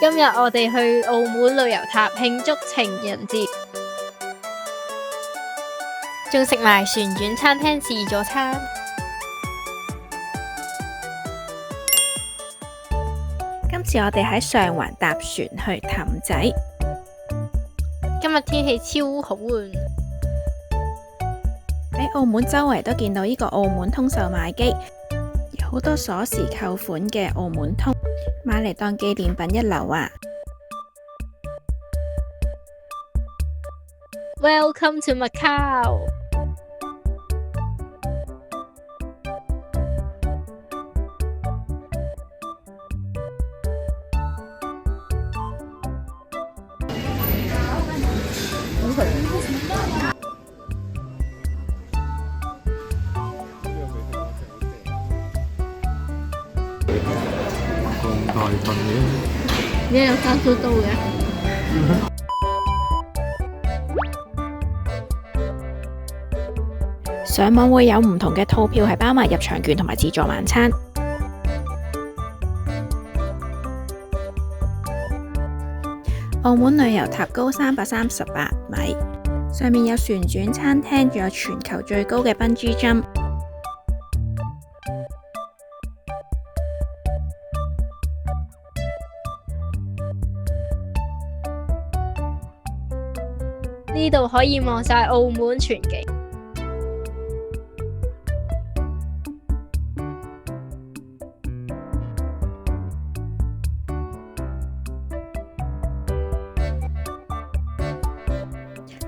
今日我哋去澳門旅遊塔慶祝情人節，仲食埋旋轉餐廳自助餐。今次我哋喺上環搭船去氹仔。今日天氣超好啊！喺澳門周圍都見到呢個澳門通售賣機，有好多鎖匙扣款嘅澳門通，買嚟當紀念品一流啊！Welcome to Macau。咁大份嘅，你有加蘇刀嘅？上網會有唔同嘅套票，係包埋入場券同埋自助晚餐。澳門旅遊塔高338米，上面有旋轉餐廳，仲有全球最高嘅笨豬跳。呢度可以望晒澳門全景。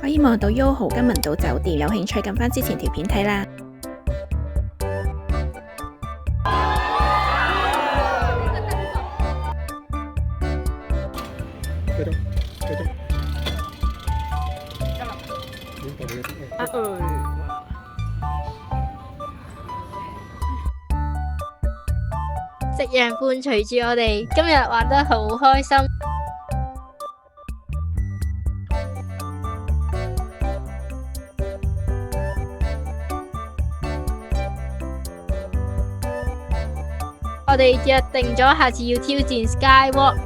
可以望到 YOHO 金文島酒店，有興趣撳返之前條片睇啦。夕陽伴隨住我哋，今日玩得好開心。我哋約定咗下次要挑戰 Skywalk。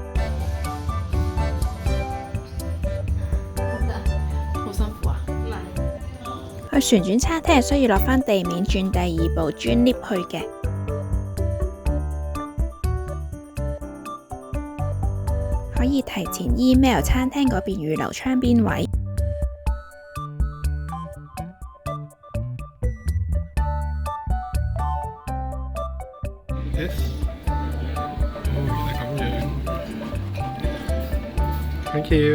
好辛苦啊！去旋轉餐廳係需要落返地面轉第二部專 lift 去嘅。可以提前 email 餐廳嗰邊預留窗邊位。原來咁樣。Thank you。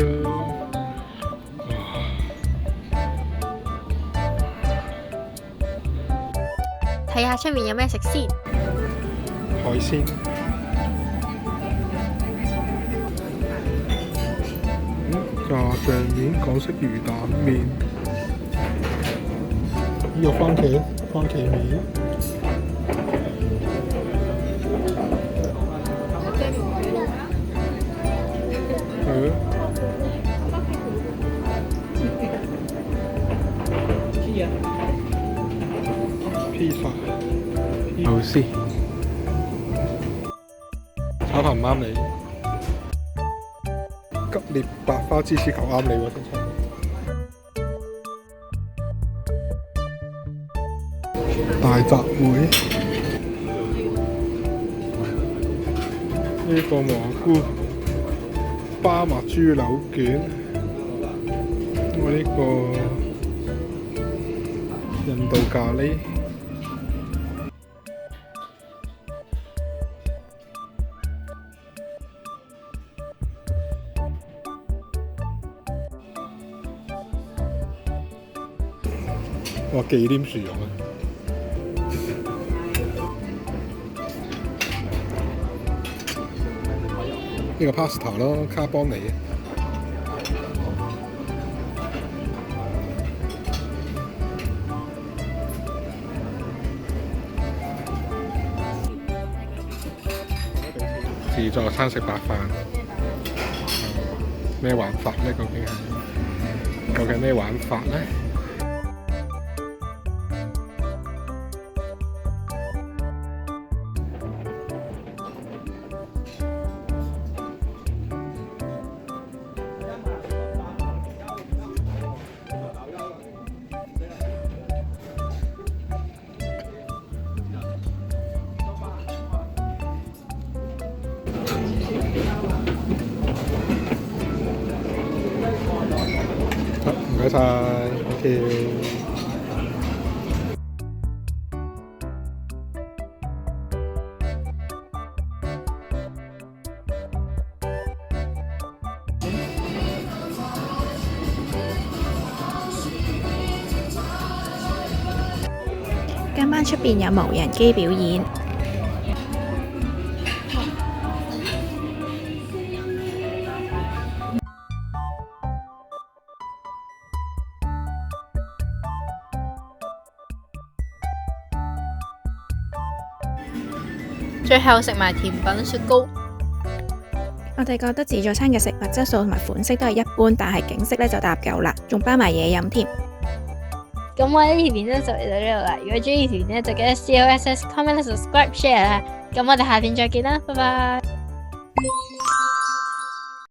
睇下出面有咩食先。海鮮。炸醬面、港式魚蛋麵，呢個番茄麵，係啊，披薩，壽司，炒飯唔啱你。吉列百花芝士球啱你喎，真係。大集會，呢個蘑菇巴麥豬柳卷，我呢個印度咖喱。哇！忌廉薯蓉啊！呢個 pasta 咯，卡邦尼。自助餐食白飯，咩玩法呢？究竟咩玩法呢？該晒，OK。今晚出邊有無人機表演。最後食埋甜品雪糕。我哋覺得自助餐嘅食物質素同埋款式都係一般，但係景色呢就搭夠啦，仲包埋嘢飲添。咁我呢條片呢就嚟到呢度啦。如果中意條片呢，就記得 CLSS comment、subscribe、share 啦。咁我哋下片再見啦，拜拜。